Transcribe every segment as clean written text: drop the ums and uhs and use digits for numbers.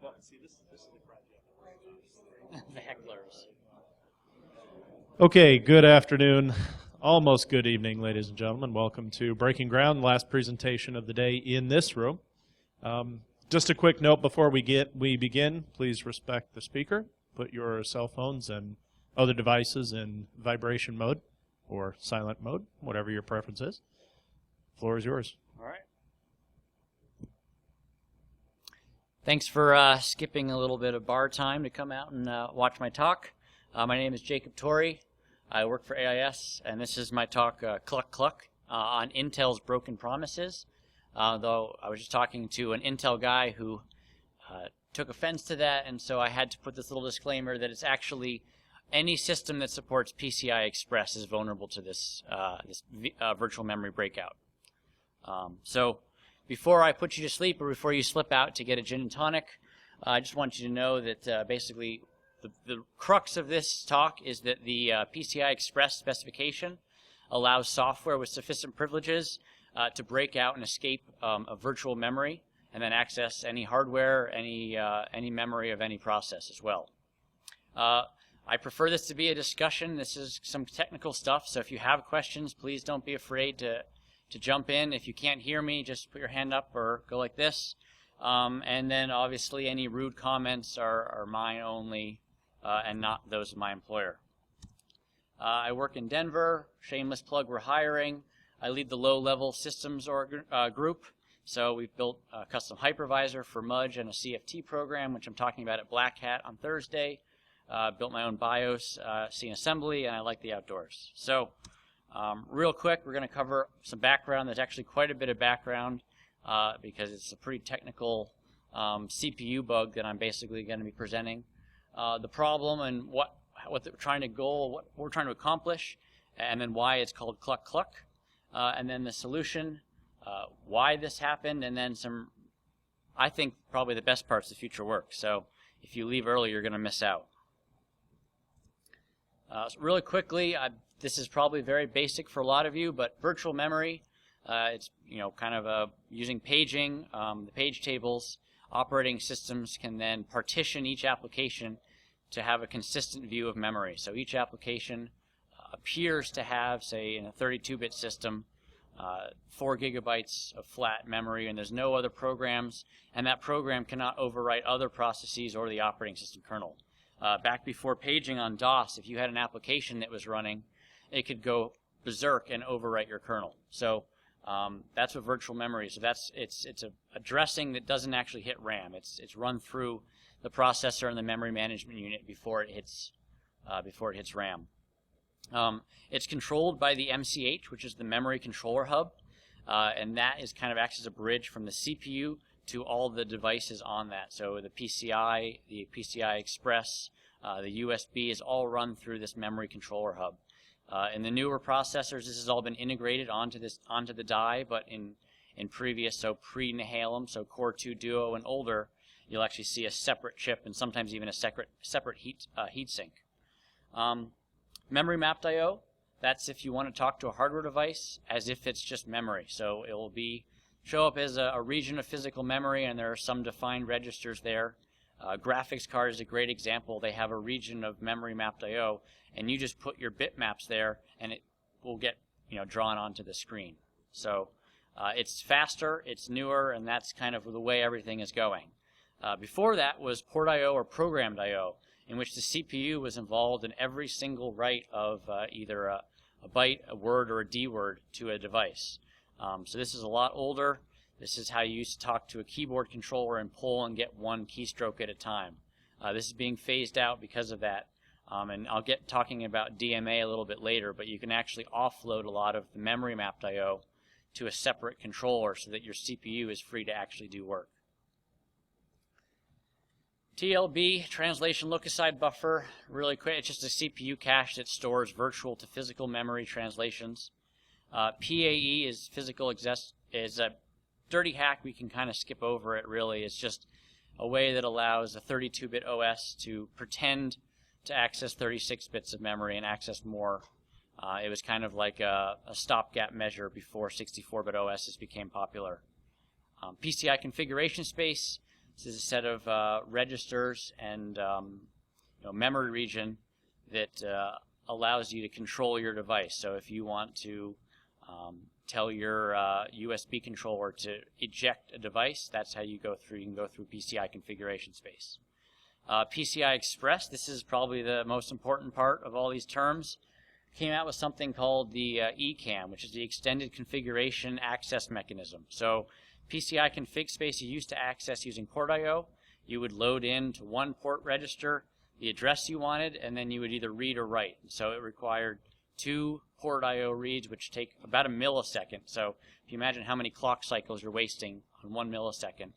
No, see, this is the project. The hecklers. Okay, good afternoon, almost good evening, ladies and gentlemen. Welcome to Breaking Ground, last presentation of the day in this room. Just a quick note before we begin, please respect the speaker. Put your cell phones and other devices in vibration mode or silent mode, whatever your preference is. Floor is yours. All right. Thanks for skipping a little bit of bar time to come out and watch my talk. My name is Jacob Torrey. I work for AIS, and this is my talk, Cluck Cluck, on Intel's broken promises. Though I was just talking to an Intel guy who took offense to that, and so I had to put this little disclaimer that it's actually any system that supports PCI Express is vulnerable to this, virtual memory breakout. So before I put you to sleep or before you slip out to get a gin and tonic, I just want you to know that basically the crux of this talk is that the PCI Express specification allows software with sufficient privileges to break out and escape a virtual memory and then access any hardware, any memory of any process as well. I prefer this to be a discussion. This is some technical stuff, so if you have questions, please don't be afraid to jump in. If you can't hear me, just put your hand up or go like this. And then obviously any rude comments are mine only and not those of my employer. I work in Denver. Shameless plug, we're hiring. I lead the low-level systems group. So we've built a custom hypervisor for Mudge and a CFT program, which I'm talking about at Black Hat on Thursday. Built my own BIOS, scene assembly, and I like the outdoors. So real quick, we're going to cover some background. There's actually quite a bit of background because it's a pretty technical CPU bug that I'm basically going to be presenting. The problem and what we're trying to accomplish, and then why it's called Cluck Cluck, and then the solution, why this happened, and then some, I think, probably the best parts of future work. So if you leave early, you're going to miss out. So really quickly, this is probably very basic for a lot of you, but virtual memory, it's kind of using paging, the page tables. Operating systems can then partition each application to have a consistent view of memory. So each application appears to have, say, in a 32-bit system, 4 gigabytes of flat memory, and there's no other programs, and that program cannot overwrite other processes or the operating system kernel. Back before paging on DOS, if you had an application that was running, it could go berserk and overwrite your kernel. So that's what virtual memory is. So it's a addressing that doesn't actually hit RAM. It's run through the processor and the memory management unit before it hits RAM. It's controlled by the MCH, which is the memory controller hub, and that kind of acts as a bridge from the CPU to all the devices on that. So the PCI Express, the USB is all run through this memory controller hub. In the newer processors, this has all been integrated onto the die, but in previous, so pre-Nehalem, so Core 2 Duo and older, you'll actually see a separate chip and sometimes even a separate heat sink. Memory mapped I/O, that's if you want to talk to a hardware device as if it's just memory. So it will show up as a region of physical memory, and there are some defined registers there. Graphics card is a great example. They have a region of memory mapped I/O, and you just put your bitmaps there, and it will get drawn onto the screen. So it's faster, it's newer, and that's kind of the way everything is going. Before that was port I/O or programmed I/O, in which the CPU was involved in every single write of either a byte, a word, or a D word to a device. So this is a lot older. This is how you used to talk to a keyboard controller and pull and get one keystroke at a time. This is being phased out because of that. And I'll get talking about DMA a little bit later, but you can actually offload a lot of the memory mapped I/O to a separate controller so that your CPU is free to actually do work. TLB, translation look-aside buffer, really quick. It's just a CPU cache that stores virtual to physical memory translations. PAE is is a dirty hack. We can kind of skip over it, really. It's just a way that allows a 32-bit OS to pretend to access 36 bits of memory and access more. It was kind of like a stopgap measure before 64-bit OSs became popular. PCI configuration space. This is a set of registers and memory region that allows you to control your device. So if you want to tell your USB controller to eject a device, that's how you go through. You can go through PCI configuration space. PCI Express, this is probably the most important part of all these terms, came out with something called the ECAM, which is the Extended Configuration Access Mechanism. So PCI config space you used to access using port I/O, you would load into one port register the address you wanted, and then you would either read or write. So it required 2 port I/O reads, which take about a millisecond. So if you imagine how many clock cycles you're wasting on 1 millisecond.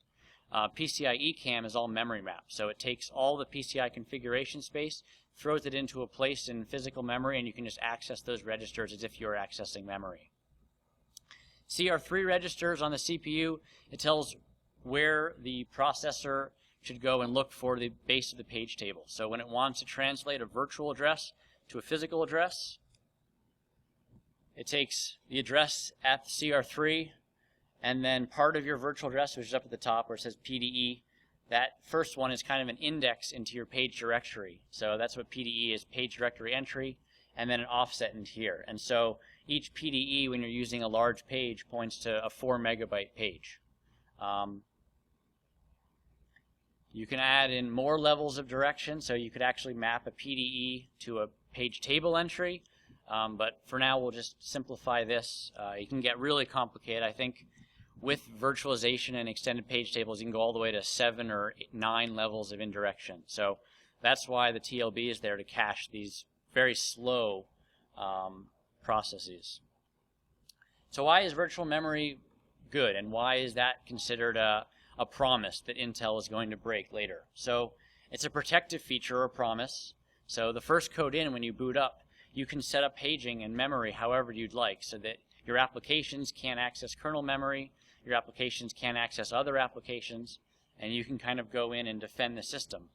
PCI ECAM is all memory mapped. So it takes all the PCI configuration space, throws it into a place in physical memory, and you can just access those registers as if you were accessing memory. CR3 registers on the CPU, it tells where the processor should go and look for the base of the page table. So when it wants to translate a virtual address to a physical address, it takes the address at the CR3, and then part of your virtual address, which is up at the top where it says PDE, that first one is kind of an index into your page directory. So that's what PDE is, page directory entry, and then an offset into here. And so each PDE, when you're using a large page, points to a 4 megabyte page. You can add in more levels of direction, so you could actually map a PDE to a page table entry. But for now, we'll just simplify this. You can get really complicated. I think with virtualization and extended page tables, you can go all the way to 7 or 9 levels of indirection. So that's why the TLB is there, to cache these very slow processes. So why is virtual memory good, and why is that considered a promise that Intel is going to break later? So it's a protective feature or promise. So the first code in, when you boot up, you can set up paging and memory however you'd like, so that your applications can't access kernel memory, your applications can't access other applications, and you can kind of go in and defend the system.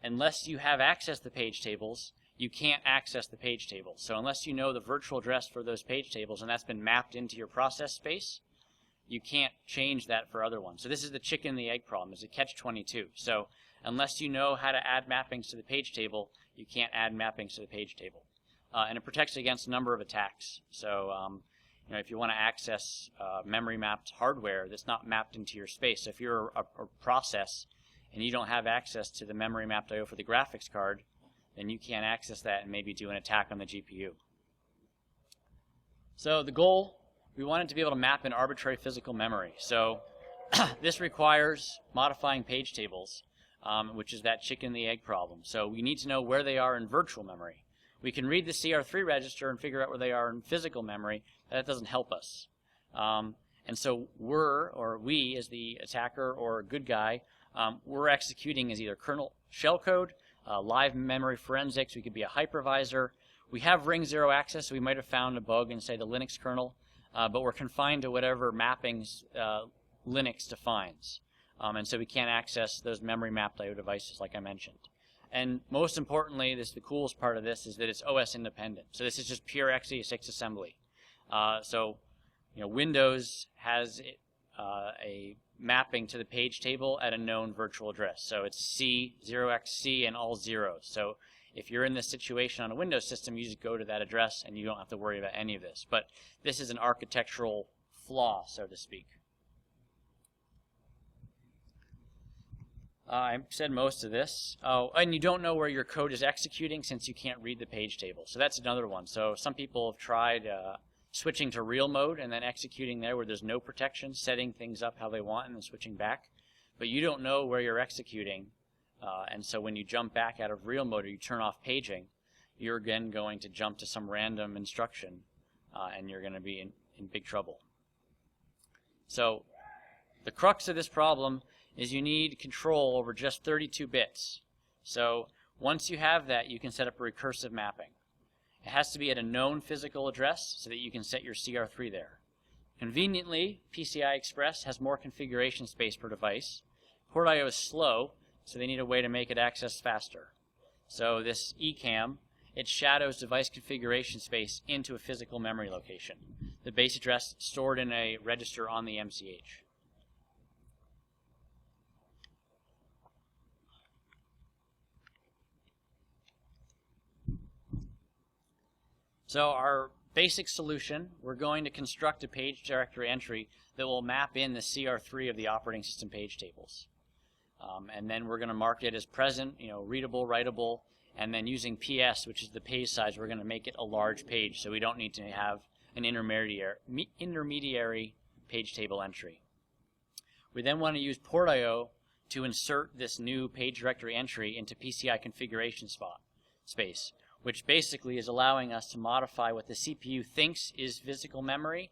Unless you have access to page tables, you can't access the page tables. So unless you know the virtual address for those page tables and that's been mapped into your process space, you can't change that for other ones. So this is the chicken and the egg problem, is a catch-22. So unless you know how to add mappings to the page table, you can't add mappings to the page table. And it protects against a number of attacks. So if you want to access memory-mapped hardware that's not mapped into your space, so if you're a process and you don't have access to the memory-mapped I/O for the graphics card, then you can't access that and maybe do an attack on the GPU. So the goal, we want it to be able to map in arbitrary physical memory. So this requires modifying page tables, which is that chicken and the egg problem. So we need to know where they are in virtual memory. We can read the CR3 register and figure out where they are in physical memory. That doesn't help us. And so we as the attacker or good guy, we're executing as either kernel shellcode, live memory forensics. We could be a hypervisor. We have ring 0 access, so we might have found a bug in, say, the Linux kernel, but we're confined to whatever mappings Linux defines. And so we can't access those memory mapped I/O devices like I mentioned. And most importantly, the coolest part of this is that it's OS independent. So this is just pure x86 assembly. Windows has a mapping to the page table at a known virtual address. So it's C, 0xC, and all zeros. So if you're in this situation on a Windows system, you just go to that address and you don't have to worry about any of this. But this is an architectural flaw, so to speak. I said most of this. Oh, and you don't know where your code is executing since you can't read the page table. So that's another one. So some people have tried switching to real mode and then executing there where there's no protection, setting things up how they want and then switching back. But you don't know where you're executing. And so when you jump back out of real mode or you turn off paging, you're again going to jump to some random instruction and you're going to be in big trouble. So the crux of this problem is you need control over just 32 bits. So once you have that, you can set up a recursive mapping. It has to be at a known physical address so that you can set your CR3 there. Conveniently, PCI Express has more configuration space per device. Port I/O is slow, so they need a way to make it access faster. So this ECAM, it shadows device configuration space into a physical memory location. The base address stored in a register on the MCH. So our basic solution, we're going to construct a page directory entry that will map in the CR3 of the operating system page tables. And then we're going to mark it as present, readable, writable, and then using PS, which is the page size, we're going to make it a large page, so we don't need to have an intermediary page table entry. We then want to use port.io to insert this new page directory entry into PCI configuration space, which basically is allowing us to modify what the CPU thinks is physical memory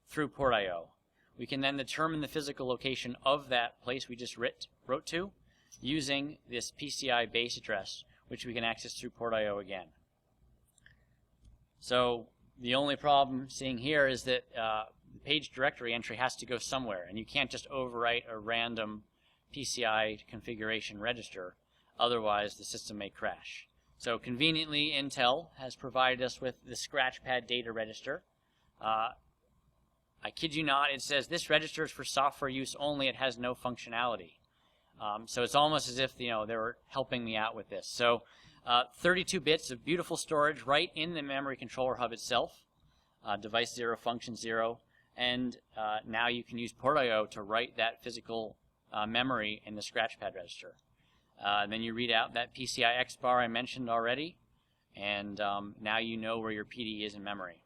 through port.io. We can then determine the physical location of that place we just wrote to using this PCI base address, which we can access through port.io again. So the only problem seeing here is that the page directory entry has to go somewhere, and you can't just overwrite a random PCI configuration register, otherwise the system may crash. So conveniently, Intel has provided us with the scratchpad data register. I kid you not, it says this register is for software use only, it has no functionality. So it's almost as if they were helping me out with this. So 32 bits of beautiful storage right in the memory controller hub itself, device 0, function 0, and now you can use port.io to write that physical memory in the scratchpad register. Then you read out that PCI X bar I mentioned already, and now you know where your PD is in memory.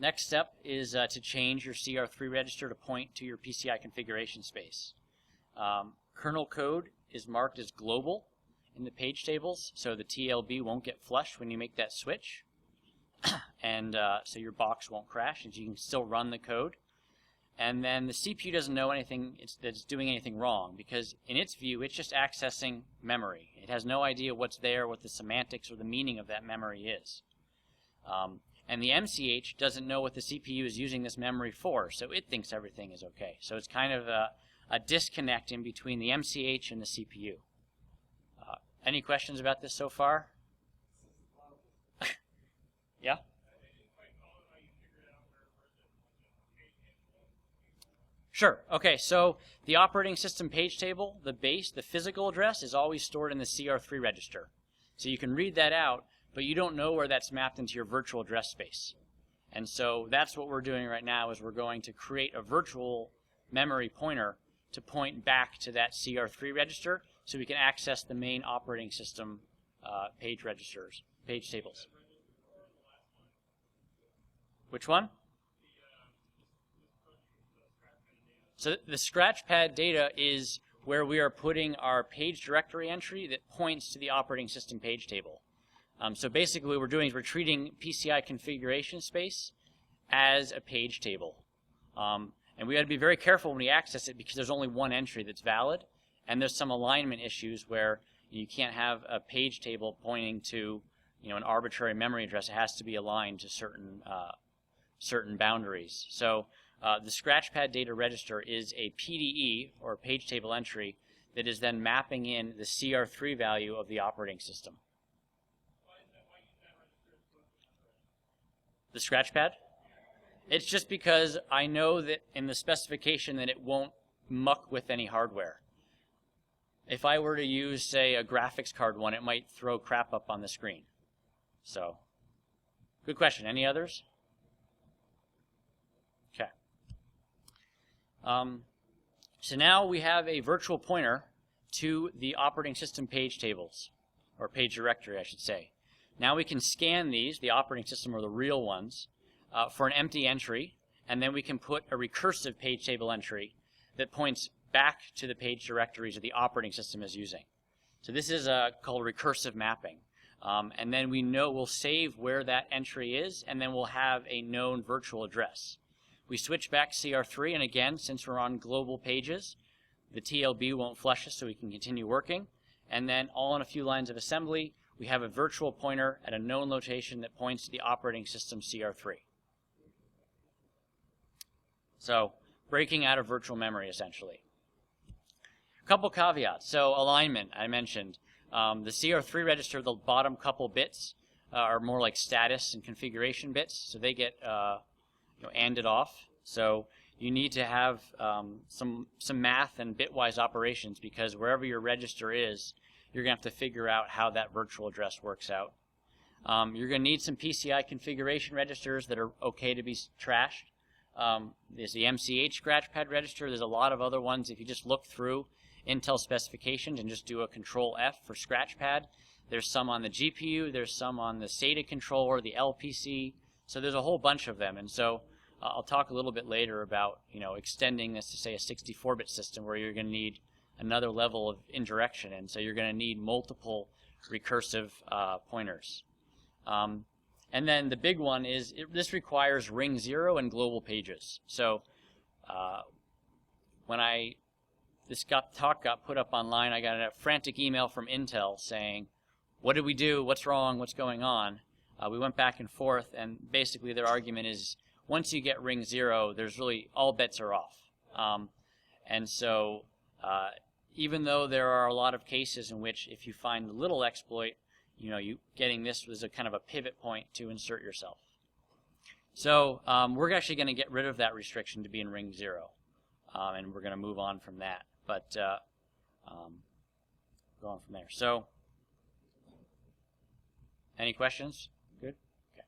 Next step is to change your CR3 register to point to your PCI configuration space. Kernel code is marked as global in the page tables, so the TLB won't get flushed when you make that switch, and so your box won't crash, and you can still run the code. And then the CPU doesn't know anything that it's doing anything wrong, because in its view, it's just accessing memory. It has no idea what's there, what the semantics or the meaning of that memory is. And the MCH doesn't know what the CPU is using this memory for, so it thinks everything is okay. So it's kind of a disconnect in between the MCH and the CPU. Any questions about this so far? Yeah? Sure. Okay, so the operating system page table, the base, the physical address, is always stored in the CR3 register. So you can read that out, but you don't know where that's mapped into your virtual address space. And so that's what we're doing right now, is we're going to create a virtual memory pointer to point back to that CR3 register so we can access the main operating system page registers, page tables. Which one? So the scratchpad data is where we are putting our page directory entry that points to the operating system page table. So basically what we're doing is we're treating PCI configuration space as a page table. And we got to be very careful when we access it, because there's only one entry that's valid, and there's some alignment issues where you can't have a page table pointing to an arbitrary memory address. It has to be aligned to certain boundaries. So the scratchpad data register is a PDE, or page table entry, that is then mapping in the CR3 value of the operating system. The scratchpad? It's just because I know that in the specification that it won't muck with any hardware. If I were to use, say, a graphics card one, it might throw crap up on the screen. So, good question. Any others? Okay. So now we have a virtual pointer to the operating system page tables, or page directory, I should say. Now we can scan these, the operating system or the real ones, for an empty entry, and then we can put a recursive page table entry that points back to the page directories that the operating system is using. So this is called recursive mapping. And then we'll save where that entry is, and then we'll have a known virtual address. We switch back CR3, and again, since we're on global pages, the TLB won't flush us, so we can continue working. And then all in a few lines of assembly, we have a virtual pointer at a known location that points to the operating system CR3. So breaking out of virtual memory, essentially. A couple caveats. So alignment, I mentioned. The CR3 register, the bottom couple bits, are more like status and configuration bits, so they get ANDed off. So you need to have some math and bitwise operations, because wherever your register is, you're going to have to figure out how that virtual address works out. You're going to need some PCI configuration registers that are okay to be trashed. There's the MCH scratchpad register. There's a lot of other ones. If you just look through Intel specifications and just do a Control F for scratchpad, there's some on the GPU, there's some on the SATA controller, the LPC. So there's a whole bunch of them. And so I'll talk a little bit later about extending this to say a 64-bit system where you're going to need another level of indirection, and so you're going to need multiple recursive pointers. And then the big one is this requires ring 0 and global pages. So when this talk got put up online, I got a frantic email from Intel saying, what did we do? What's wrong? What's going on? We went back and forth, and basically their argument is once you get ring 0, there's really all bets are off. And so even though there are a lot of cases in which if you find a little exploit, you getting this was a kind of a pivot point to insert yourself. So we're actually going to get rid of that restriction to be in ring 0, and we're going to move on from that. But go on from there. So any questions? Good? Okay.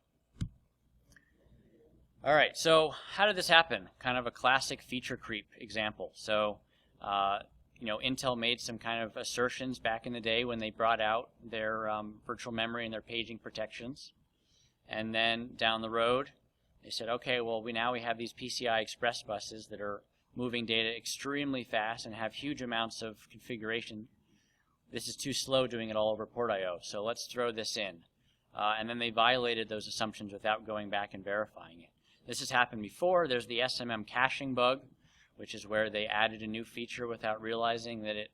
All right, so how did this happen? Kind of a classic feature creep example. So Intel made some kind of assertions back in the day when they brought out their virtual memory and their paging protections. And then down the road, they said, okay, well, now we have these PCI Express buses that are moving data extremely fast and have huge amounts of configuration. This is too slow doing it all over port I/O, so let's throw this in. And then they violated those assumptions without going back and verifying it. This has happened before. There's the SMM caching bug, which is where they added a new feature without realizing that it,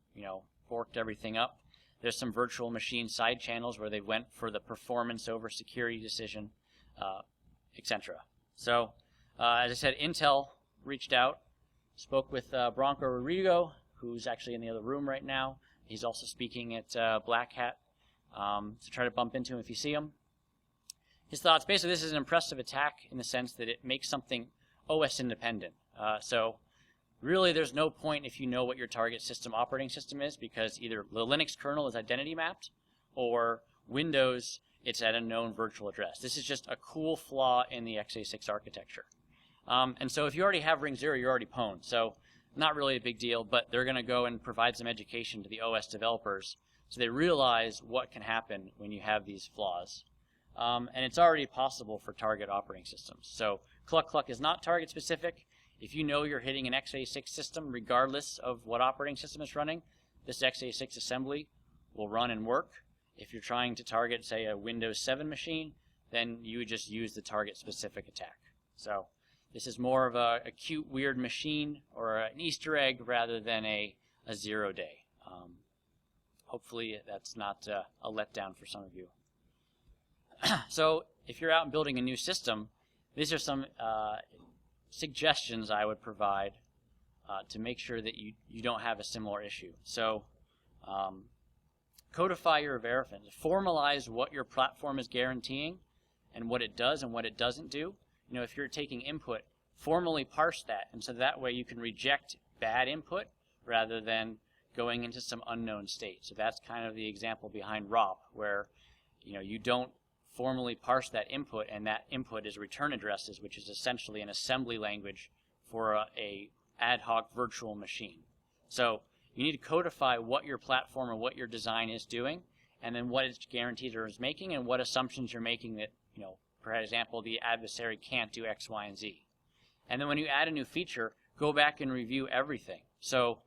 forked everything up. There's some virtual machine side channels where they went for the performance over security decision, etc. So, as I said, Intel reached out, spoke with Branko Rodrigo, who's actually in the other room right now. He's also speaking at Black Hat, so try to bump into him if you see him. His thoughts, basically, this is an impressive attack in the sense that it makes something OS independent. So really, there's no point if you know what your target system operating system is, because either the Linux kernel is identity mapped, or Windows, it's at a known virtual address. This is just a cool flaw in the x86 architecture. And so if you already have ring 0, you're already pwned. So not really a big deal, but they're going to go and provide some education to the OS developers so they realize what can happen when you have these flaws. And it's already possible for target operating systems. So cluck is not target specific. If you know you're hitting an x86 system, regardless of what operating system it's running, this x86 assembly will run and work. If you're trying to target, say, a Windows 7 machine, then you would just use the target-specific attack. So this is more of a cute, weird machine or an Easter egg rather than a 0-day. Hopefully that's not a letdown for some of you. So if you're out and building a new system, these are some suggestions I would provide to make sure that you don't have a similar issue. So codify your verification. Formalize what your platform is guaranteeing and what it does and what it doesn't do. If you're taking input, formally parse that, and so that way you can reject bad input rather than going into some unknown state. So that's kind of the example behind ROP, where you don't formally parse that input, and that input is return addresses, which is essentially an assembly language for a ad hoc virtual machine. So you need to codify what your platform or what your design is doing, and then what its guarantees are making, and what assumptions you're making that, for example, the adversary can't do X, Y, and Z. And then when you add a new feature, go back and review everything. So,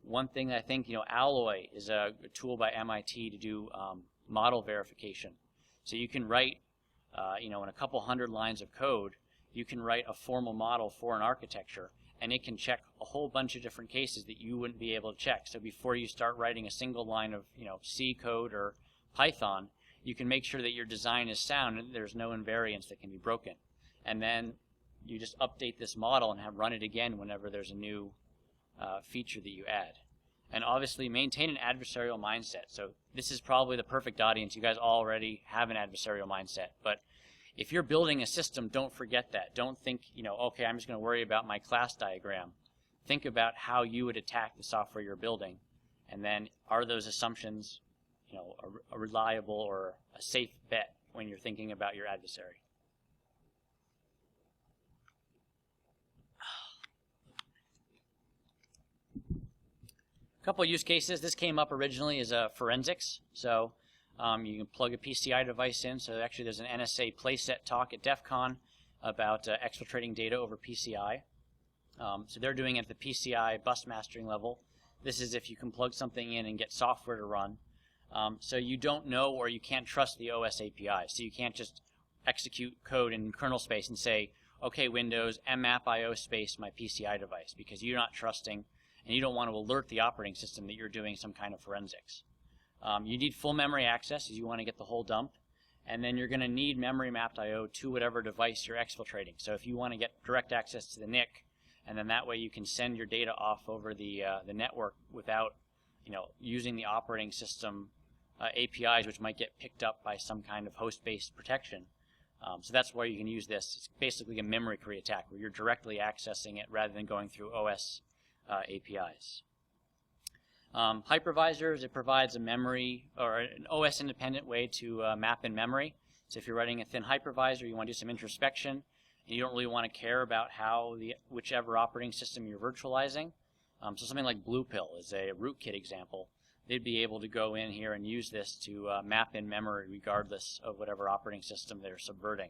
one thing I think, Alloy is a tool by MIT to do model verification. So you can write, in a couple hundred lines of code, you can write a formal model for an architecture, and it can check a whole bunch of different cases that you wouldn't be able to check. So before you start writing a single line of, C code or Python, you can make sure that your design is sound and there's no invariance that can be broken. And then you just update this model and run it again whenever there's a new feature that you add. And obviously maintain an adversarial mindset. So this is probably the perfect audience. You guys already have an adversarial mindset. But if you're building a system, don't forget that. Don't think, okay, I'm just going to worry about my class diagram. Think about how you would attack the software you're building. And then are those assumptions, a reliable or a safe bet when you're thinking about your adversary. A couple of use cases. This came up originally as forensics. So you can plug a PCI device in. So actually there's an NSA playset talk at DEF CON about exfiltrating data over PCI. So they're doing it at the PCI bus mastering level. This is if you can plug something in and get software to run. So you don't know or you can't trust the OS API. So you can't just execute code in kernel space and say, okay, Windows, mmap.io space my PCI device, because you're not trusting and you don't want to alert the operating system that you're doing some kind of forensics. You need full memory access, as you want to get the whole dump, and then you're going to need memory mapped.io to whatever device you're exfiltrating. So if you want to get direct access to the NIC, and then that way you can send your data off over the network without using the operating system APIs, which might get picked up by some kind of host-based protection. So that's where you can use this. It's basically a memory cree attack where you're directly accessing it rather than going through OS APIs. Hypervisors, it provides a memory or an OS independent way to map in memory. So if you're running a thin hypervisor, you want to do some introspection, and you don't really want to care about how whichever operating system you're virtualizing. So something like Blue Pill is a rootkit example. They'd be able to go in here and use this to map in memory regardless of whatever operating system they're subverting.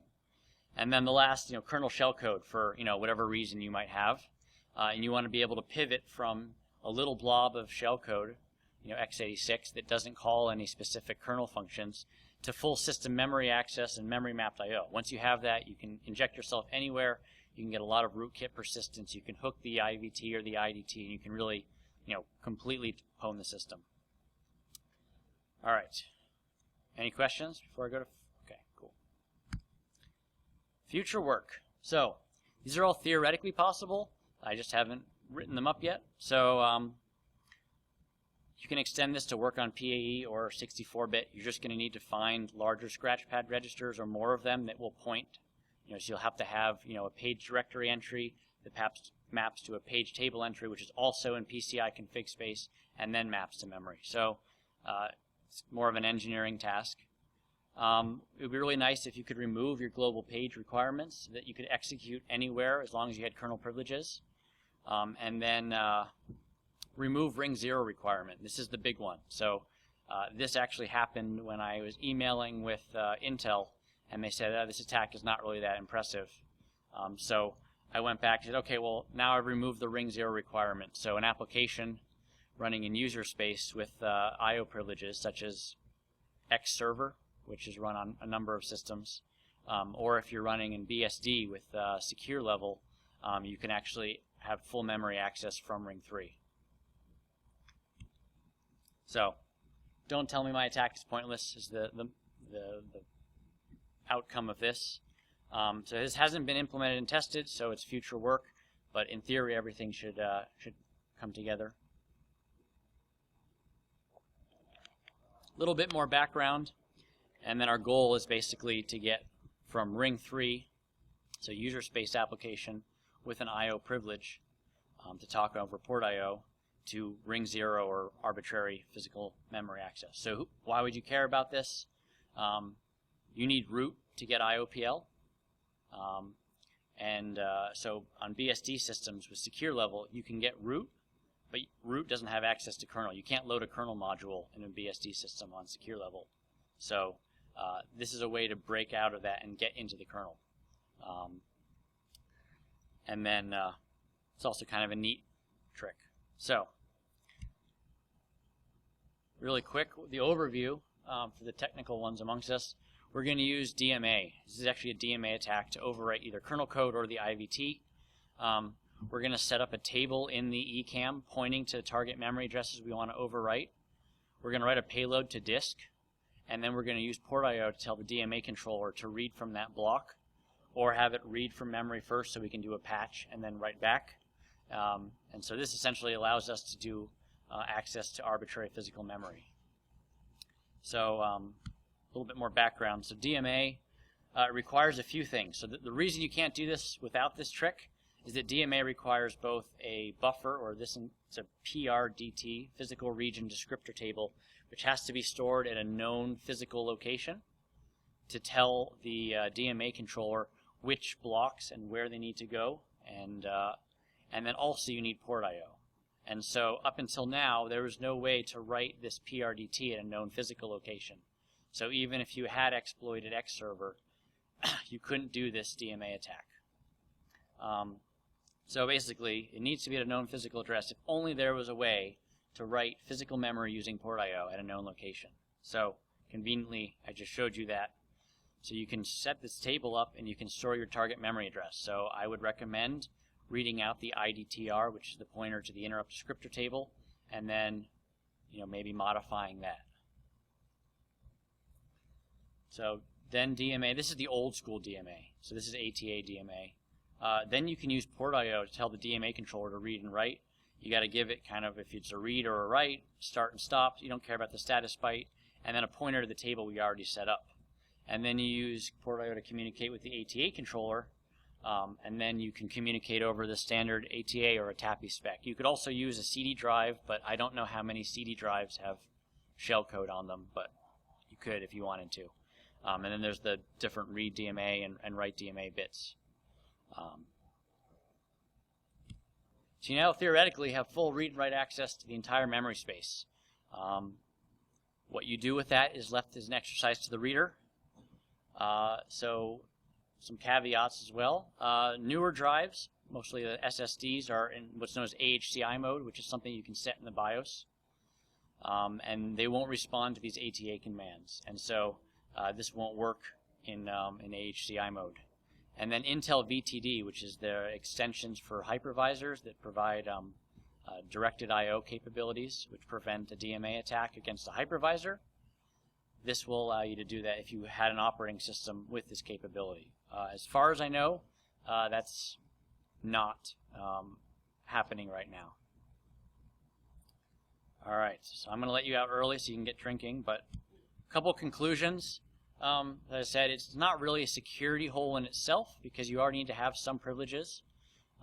And then the last, kernel shellcode for whatever reason you might have. And you want to be able to pivot from a little blob of shellcode, x86, that doesn't call any specific kernel functions, to full system memory access and memory mapped I/O. Once you have that, you can inject yourself anywhere. You can get a lot of rootkit persistence. You can hook the IVT or the IDT, and you can really, completely hone the system. All right. Any questions before I go to? Okay, cool. Future work. So these are all theoretically possible. I just haven't written them up yet. So you can extend this to work on PAE or 64-bit. You're just going to need to find larger scratchpad registers or more of them that will point. So you'll have to have a page directory entry that maps to a page table entry, which is also in PCI config space, and then maps to memory. So it's more of an engineering task. It would be really nice if you could remove your global page requirements so that you could execute anywhere as long as you had kernel privileges. And then remove ring 0 requirement. This is the big one. So this actually happened when I was emailing with Intel, and they said, this attack is not really that impressive. So I went back and said, okay, well, now I've removed the ring 0 requirement. So an application running in user space with I/O privileges, such as X server, which is run on a number of systems, or if you're running in BSD with secure level, you can actually have full memory access from ring 3. So don't tell me my attack is pointless is the outcome of this. So this hasn't been implemented and tested, so it's future work, but in theory everything should come together. A little bit more background, and then our goal is basically to get from ring 3, so user space application with an I/O privilege to talk over port I/O, to ring 0 or arbitrary physical memory access. So why would you care about this? You need root to get IOPL. So on BSD systems with secure level, you can get root, but root doesn't have access to kernel. You can't load a kernel module in a BSD system on secure level. So this is a way to break out of that and get into the kernel. And then it's also kind of a neat trick. So really quick, the overview for the technical ones amongst us. We're going to use DMA. This is actually a DMA attack to overwrite either kernel code or the IVT. We're going to set up a table in the ECAM pointing to target memory addresses we want to overwrite. We're going to write a payload to disk, and then we're going to use port I/O to tell the DMA controller to read from that block, or have it read from memory first so we can do a patch and then write back. And so this essentially allows us to do access to arbitrary physical memory. So a little bit more background. So DMA requires a few things. So the reason you can't do this without this trick is that DMA requires both a buffer, or it's a PRDT, physical region descriptor table, which has to be stored at a known physical location to tell the DMA controller which blocks and where they need to go, and then also you need port I/O. And so up until now, there was no way to write this PRDT at a known physical location. So even if you had exploited X server, you couldn't do this DMA attack. So basically, it needs to be at a known physical address if only there was a way to write physical memory using port I/O at a known location. So conveniently, I just showed you that. So you can set this table up and you can store your target memory address. So I would recommend reading out the IDTR, which is the pointer to the interrupt descriptor table, and then maybe modifying that. So then DMA, this is the old school DMA. So this is ATA DMA. Then you can use port I/O to tell the DMA controller to read and write. You got to give it kind of, if it's a read or a write, start and stop. You don't care about the status byte. And then a pointer to the table we already set up. And then you use port I/O to communicate with the ATA controller. And then you can communicate over the standard ATA or a TAPI spec. You could also use a CD drive, but I don't know how many CD drives have shellcode on them, but you could if you wanted to. And then there's the different read DMA and write DMA bits. So you now theoretically have full read and write access to the entire memory space. What you do with that is left as an exercise to the reader. So some caveats as well. Newer drives, mostly the SSDs, are in what's known as AHCI mode, which is something you can set in the BIOS. And they won't respond to these ATA commands. And so this won't work in AHCI mode. And then Intel VTD, which is their extensions for hypervisors that provide directed I/O capabilities, which prevent a DMA attack against a hypervisor. This will allow you to do that if you had an operating system with this capability. As far as I know, that's not happening right now. All right, so I'm going to let you out early so you can get drinking, but a couple conclusions. As I said, it's not really a security hole in itself because you already need to have some privileges.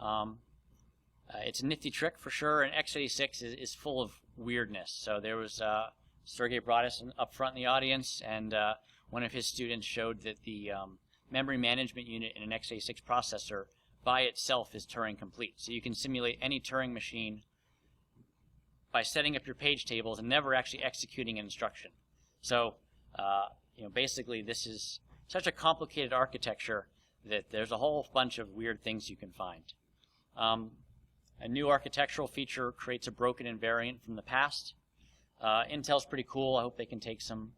It's a nifty trick for sure, and x86 is full of weirdness. So there was Sergey brought us up front in the audience, and one of his students showed that the memory management unit in an x86 processor by itself is Turing complete. So you can simulate any Turing machine by setting up your page tables and never actually executing an instruction. So basically this is such a complicated architecture that there's a whole bunch of weird things you can find. A new architectural feature creates a broken invariant from the past. Intel's pretty cool. I hope they can take some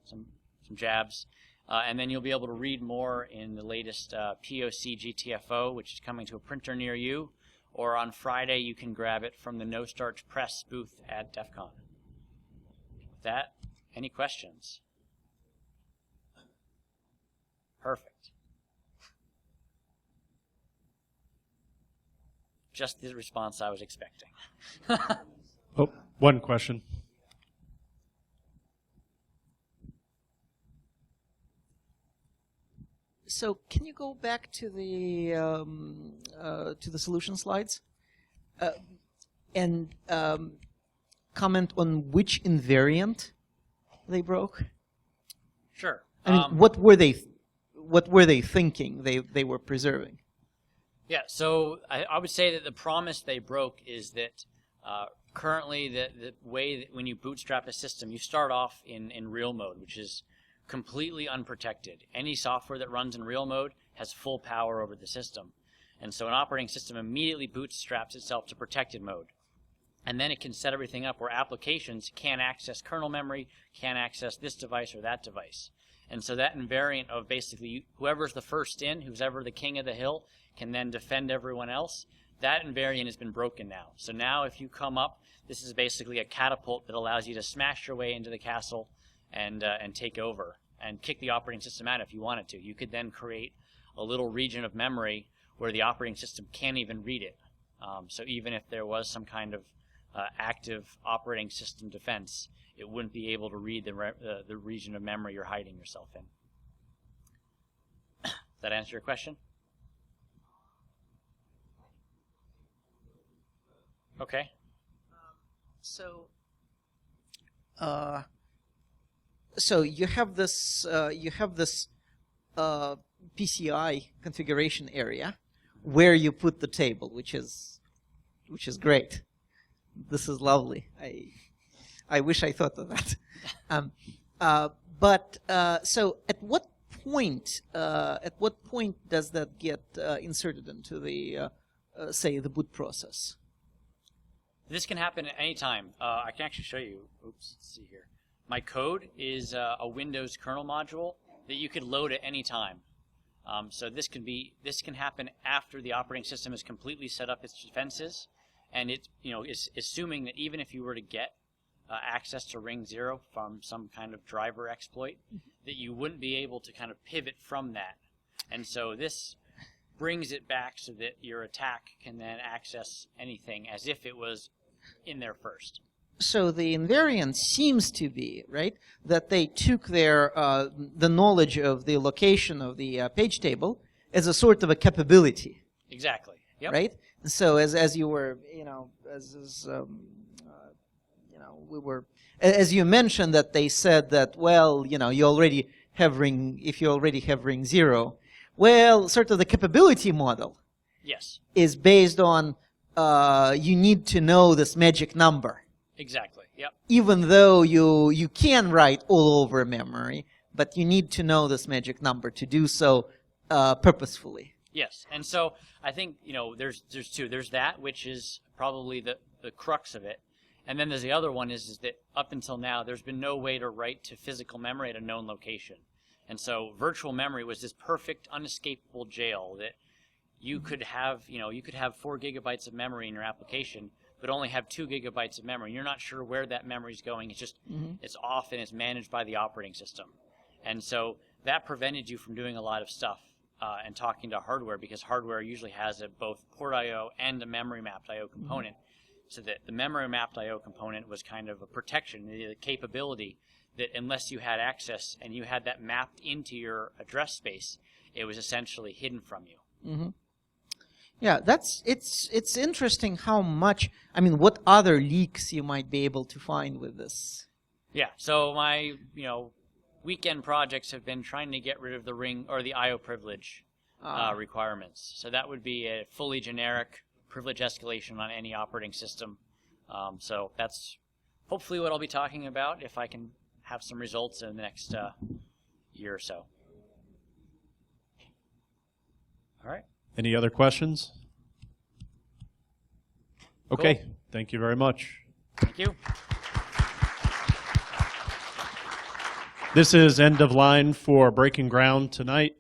jabs. And then you'll be able to read more in the latest POC GTFO, which is coming to a printer near you. Or on Friday, you can grab it from the No Starch Press booth at DEF CON. With that, any questions? Perfect. Just the response I was expecting. Oh, one question. So can you go back to the solution slides and comment on which invariant they broke? Sure. I mean, what were they thinking they were preserving? Yeah, so I would say that the promise they broke is that currently the way that when you bootstrap a system, you start off in real mode, which is completely unprotected. Any software that runs in real mode has full power over the system. And so an operating system immediately bootstraps itself to protected mode. And then it can set everything up where applications can't access kernel memory, can't access this device or that device. And so that invariant of basically whoever's the first in, who's ever the king of the hill, can then defend everyone else, that invariant has been broken now. So now if you come up, this is basically a catapult that allows you to smash your way into the castle and take over and kick the operating system out if you wanted to. You could then create a little region of memory where the operating system can't even read it. So even if there was some kind of active operating system defense, it wouldn't be able to read the region of memory you're hiding yourself in. Does that answer your question? Okay. So, so you have this PCI configuration area where you put the table, which is great. This is lovely. I wish I thought of that. So at what point does that get inserted into the say the boot process? This can happen at any time. I can actually show you. Oops, let's see here. My code is a Windows kernel module that you could load at any time. So this can happen after the operating system has completely set up its defenses, and it is assuming that even if you were to get access to ring 0 from some kind of driver exploit, that you wouldn't be able to kind of pivot from that. And so this brings it back so that your attack can then access anything as if it was in there first. So the invariant seems to be, right, that they took their the knowledge of the location of the page table as a sort of a capability. Exactly. Yep. Right. So as you were, as you mentioned that they said that, well, you already have if you already have ring 0, well, sort of the capability model. Yes. Is based on you need to know this magic number. Exactly. Yep. Even though you can write all over memory, but you need to know this magic number to do so purposefully. Yes, and so I think there's two. There's that, which is probably the crux of it, and then there's the other one is that up until now there's been no way to write to physical memory at a known location, and so virtual memory was this perfect, unescapable jail that you could have 4 gigabytes of memory in your application, but only have 2 gigabytes of memory. You're not sure where that memory is going. It's just it's off and it's managed by the operating system, and so that prevented you from doing a lot of stuff. And talking to hardware, because hardware usually has both port I/O and a memory mapped I/O component, so that the memory mapped I/O component was kind of a protection, the capability that unless you had access and you had that mapped into your address space, it was essentially hidden from you. Yeah, it's interesting how much. I mean, what other leaks you might be able to find with this? Yeah. So my weekend projects have been trying to get rid of the ring or the I/O privilege requirements. So that would be a fully generic privilege escalation on any operating system. So that's hopefully what I'll be talking about if I can have some results in the next year or so. All right. Any other questions? Okay. Cool. Thank you very much. Thank you. This is end of line for Breaking Ground tonight.